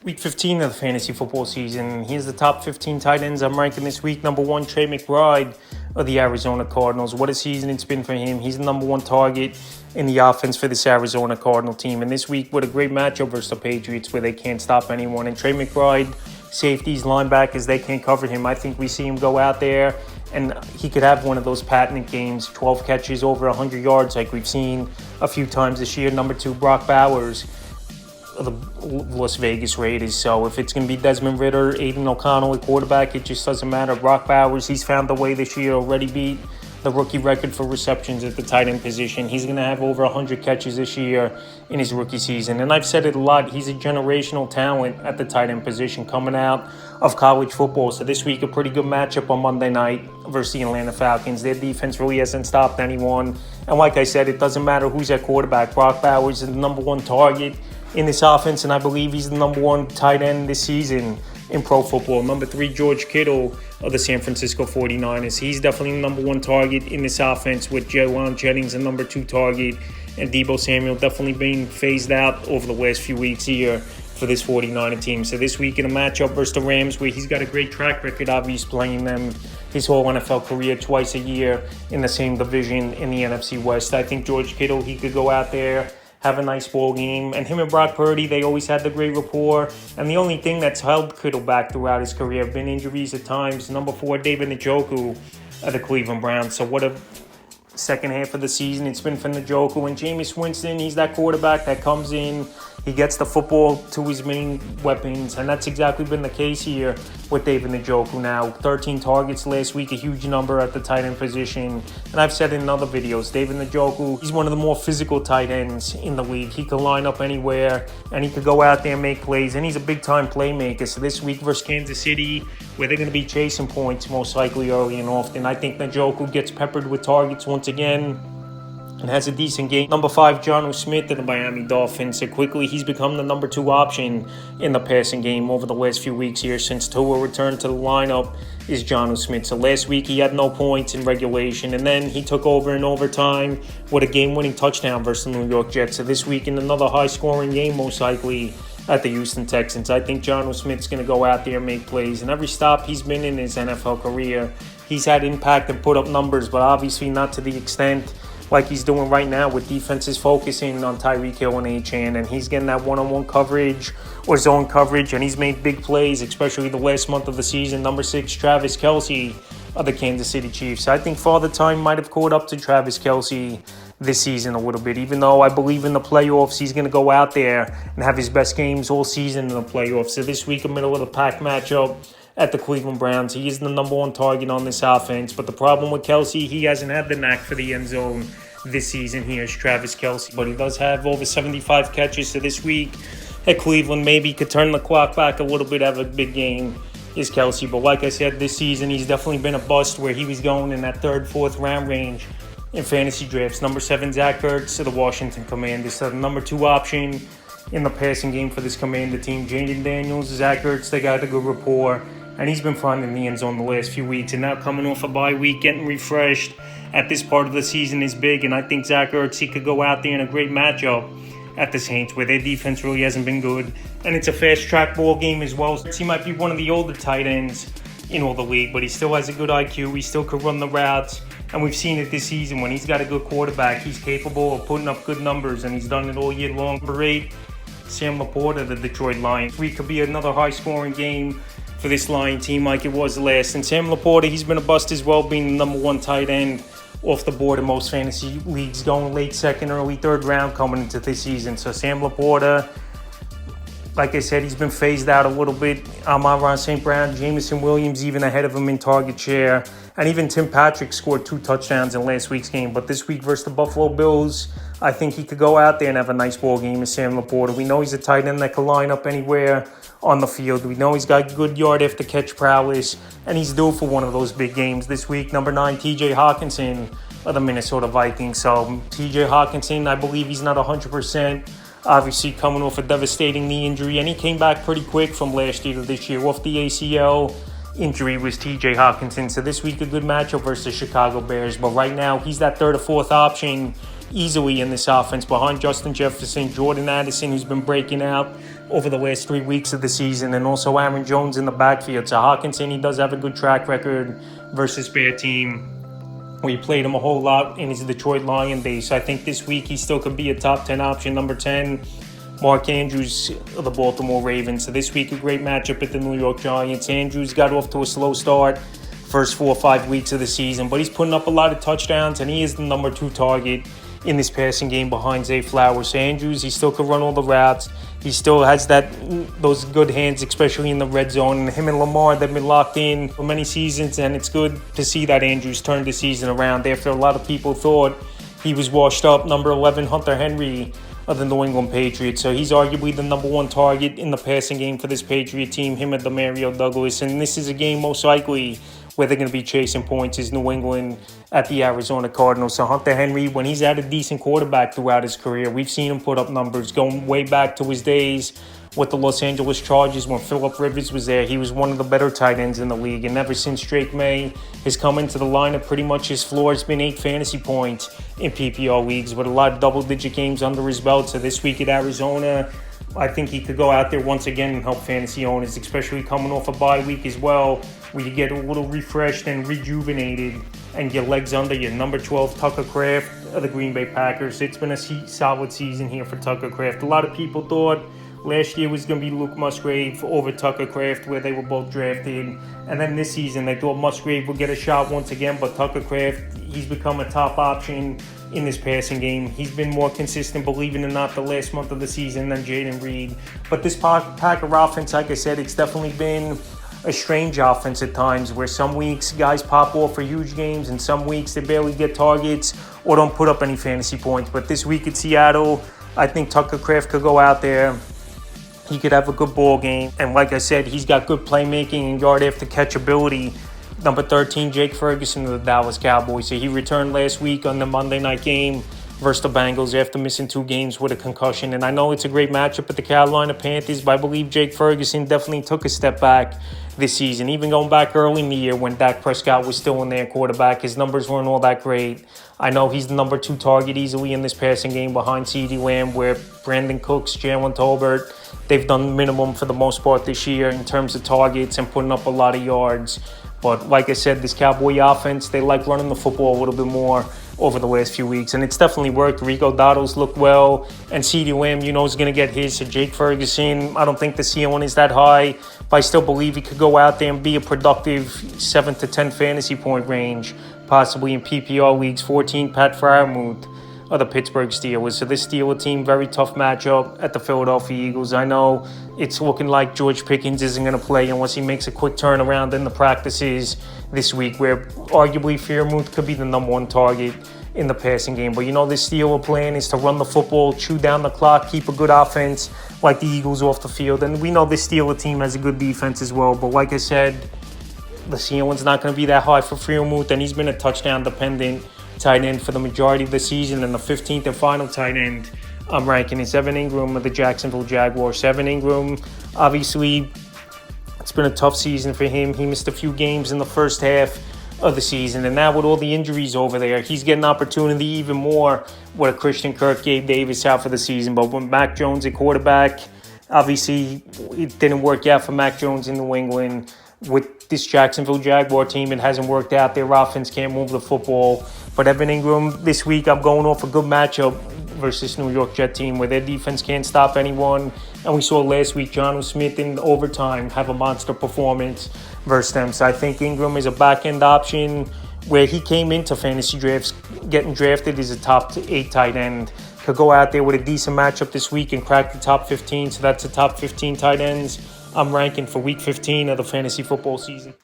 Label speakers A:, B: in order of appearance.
A: Week 15 of the fantasy football season. Here's the top 15 tight ends I'm ranking this week. Number 1, Trey McBride of the Arizona Cardinals. What a season it's been for him. He's the number 1 target in the offense for this Arizona Cardinal team. And this week, with a great matchup versus the Patriots where they can't stop anyone. And Trey McBride, safeties, linebackers, they can't cover him. I think we see him go out there and he could have one of those patented games, 12 catches over 100 yards like we've seen a few times this year. Number 2, Brock Bowers of the Las Vegas Raiders. So if it's going to be Desmond Ridder, Aiden O'Connell at quarterback, it just doesn't matter. Brock Bowers, he's found the way this year, already beat the rookie record for receptions at the tight end position. He's going to have over 100 catches this year in his rookie season. And I've said it a lot, he's a generational talent at the tight end position coming out of college football. So this week, a pretty good matchup on Monday night versus the Atlanta Falcons. Their defense really hasn't stopped anyone. And like I said, it doesn't matter who's at quarterback. Brock Bowers is the number 1 target in this offense, and I believe he's the number 1 tight end this season in pro football. Number 3, George Kittle of the San Francisco 49ers. He's definitely the number 1 target in this offense, with Jalen Jennings the number 2 target, and Deebo Samuel definitely being phased out over the last few weeks here for this 49er team. So this week in a matchup versus the Rams, where he's got a great track record, obviously playing them his whole NFL career twice a year in the same division in the NFC West. I think George Kittle, he could go out there, have a nice ball game. And him and Brock Purdy, they always had the great rapport. And the only thing that's held Kittle back throughout his career have been injuries at times. Number 4, David Njoku of the Cleveland Browns. So what a second half of the season it's been for Njoku. And Jameis Winston, he's that quarterback that comes in, he gets the football to his main weapons, and that's exactly been the case here with David Njoku now. 13 targets last week, a huge number at the tight end position. And I've said in other videos, David Njoku, he's one of the more physical tight ends in the league. He can line up anywhere, and he could go out there and make plays, and he's a big-time playmaker. So this week versus Kansas City, where they're going to be chasing points most likely early and often, I think Njoku gets peppered with targets once again and has a decent game. Number 5, Jonnu Smith of the Miami Dolphins. So quickly, he's become the number 2 option in the passing game over the last few weeks here since Tua returned to the lineup is Jonnu Smith. So last week, he had no points in regulation, and then he took over in overtime with a game-winning touchdown versus the New York Jets. So this week, in another high-scoring game, most likely at the Houston Texans, I think Jonnu Smith's going to go out there and make plays. And every stop he's been in his NFL career, he's had impact and put up numbers, but obviously not to the extent like he's doing right now, with defenses focusing on Tyreek Hill and Achane, and he's getting that one-on-one coverage or zone coverage, and he's made big plays, especially the last month of the season. Number 6, Travis Kelce of the Kansas City Chiefs. I think Father Time might have caught up to Travis Kelce this season a little bit, even though I believe in the playoffs he's going to go out there and have his best games all season in the playoffs. So this week, a middle-of-the-pack matchup at the Cleveland Browns. He is the number 1 target on this offense, but the problem with Kelce, he hasn't had the knack for the end zone this season. He is Travis Kelce, but he does have over 75 catches. So this week at Cleveland, maybe he could turn the clock back a little bit, have a big game, is Kelce. But like I said, this season he's definitely been a bust, where he was going in that 3rd, 4th round range in fantasy drafts. Number 7, Zach Ertz of the Washington Commanders. So the number 2 option in the passing game for this Commander team. Jaden Daniels, Zach Ertz, they got a good rapport, and he's been finding the end zone the last few weeks. And now coming off a bye week, getting refreshed at this part of the season is big. And I think Zach Ertz, he could go out there in a great matchup at the Saints, where their defense really hasn't been good. And it's a fast-track ball game as well. He might be one of the older tight ends in all the league, but he still has a good IQ. He still could run the routes. And we've seen it this season. When he's got a good quarterback, he's capable of putting up good numbers, and he's done it all year long. Number 8, Sam Laporta of the Detroit Lions. We could be another high-scoring game for this Lion team like it was last. And Sam Laporta, he's been a bust as well, being the number 1 tight end off the board in most fantasy leagues, going late 2nd, early 3rd round coming into this season. So Sam Laporta, like I said, he's been phased out a little bit. Amon-Ra St. Brown, Jameson Williams even ahead of him in target share. And even Tim Patrick scored 2 touchdowns in last week's game. But this week versus the Buffalo Bills, I think he could go out there and have a nice ball game as Sam Laporta. We know he's a tight end that can line up anywhere on the field. We know he's got good yard after catch prowess, and he's due for one of those big games this week. Number 9, TJ Hawkinson of the Minnesota Vikings. So TJ Hawkinson, I believe he's not 100%. Obviously coming off a devastating knee injury, and he came back pretty quick from last year to this year off the ACL injury was TJ Hawkinson. So this week a good matchup versus the Chicago Bears. But right now he's that 3rd or 4th option easily in this offense behind Justin Jefferson, Jordan Addison, who's been breaking out over the last 3 weeks of the season, and also Aaron Jones in the backfield. So Hockenson, he does have a good track record versus Bear team. We played him a whole lot in his Detroit Lion days. So I think this week he still could be a top 10 option. Number 10, Mark Andrews of the Baltimore Ravens. So this week, a great matchup at the New York Giants. Andrews got off to a slow start first 4 or 5 weeks of the season, but he's putting up a lot of touchdowns, and he is the number 2 target in this passing game behind Zay Flowers. So Andrews, he still could run all the routes. He still has those good hands, especially in the red zone. And him and Lamar, they've been locked in for many seasons, and it's good to see that Andrews turned the season around after a lot of people thought he was washed up. Number 11, Hunter Henry of the New England Patriots. So he's arguably the number 1 target in the passing game for this Patriot team, him and Demario Douglas. And this is a game most likely where they're going to be chasing points is New England at the Arizona Cardinals. So Hunter Henry, when he's had a decent quarterback throughout his career, we've seen him put up numbers going way back to his days with the Los Angeles Chargers when Phillip Rivers was there. He was one of the better tight ends in the league. And ever since Drake May has come into the lineup, pretty much his floor has been 8 fantasy points in PPR leagues with a lot of double-digit games under his belt. So this week at Arizona, I think he could go out there once again and help fantasy owners, especially coming off a bye week as well, where you get a little refreshed and rejuvenated and your legs under you. Number 12, Tucker Kraft of the Green Bay Packers. It's been a solid season here for Tucker Kraft. A lot of people thought last year was going to be Luke Musgrave over Tucker Kraft, where they were both drafted. And then this season, they thought Musgrave would get a shot once again, but Tucker Kraft, he's become a top option in this passing game. He's been more consistent, believe it or not, the last month of the season than Jaden Reed. But this Packer offense, like I said, it's definitely been a strange offense at times, where some weeks guys pop off for huge games and some weeks they barely get targets or don't put up any fantasy points. But this week at Seattle, I think Tucker Kraft could go out there. He could have a good ball game. And like I said, he's got good playmaking and yard after catch ability. Number 13, Jake Ferguson of the Dallas Cowboys. So he returned last week on the Monday night game versus the Bengals after missing 2 games with a concussion. And I know it's a great matchup with the Carolina Panthers, but I believe Jake Ferguson definitely took a step back this season. Even going back early in the year when Dak Prescott was still in their quarterback, his numbers weren't all that great. I know he's the number 2 target easily in this passing game behind CeeDee Lamb, where Brandon Cooks, Jalen Tolbert, they've done minimum for the most part this year in terms of targets and putting up a lot of yards. But like I said, this Cowboy offense, they like running the football a little bit more over the last few weeks. And it's definitely worked. Rico Dotto's looked well. And CeeDee Lamb, is going to get his. So Jake Ferguson, I don't think the ceiling is that high. But I still believe he could go out there and be a productive 7 to 10 fantasy point range, possibly in PPR leagues. 14, Pat Freiermuth of the Pittsburgh Steelers. So this Steelers team, very tough matchup at the Philadelphia Eagles. I know it's looking like George Pickens isn't going to play unless he makes a quick turnaround in the practices this week, where arguably Freiermuth could be the number 1 target in the passing game. But this Steelers plan is to run the football, chew down the clock, keep a good offense like the Eagles off the field. And we know this Steelers team has a good defense as well. But like I said, the ceiling's not going to be that high for Freiermuth, and he's been a touchdown-dependent tight end for the majority of the season. And the 15th and final tight end I'm ranking is Evan Ingram of the Jacksonville Jaguars. Evan Ingram, obviously, it's been a tough season for him. He missed a few games in the first half of the season, and now with all the injuries over there, he's getting opportunity even more with a Christian Kirk, Gabe Davis out for the season. But when Mac Jones at quarterback, obviously it didn't work out for Mac Jones in New England. With this Jacksonville Jaguar team, it hasn't worked out. Their offense can't move the football. But Evan Ingram, this week, I'm going off a good matchup versus New York Jet team, where their defense can't stop anyone. And we saw last week Jonnu Smith in overtime have a monster performance versus them. So I think Ingram is a back-end option, where he came into fantasy drafts getting drafted as a top 8 tight end. Could go out there with a decent matchup this week and crack the top 15. So that's the top 15 tight ends I'm ranking for week 15 of the fantasy football season.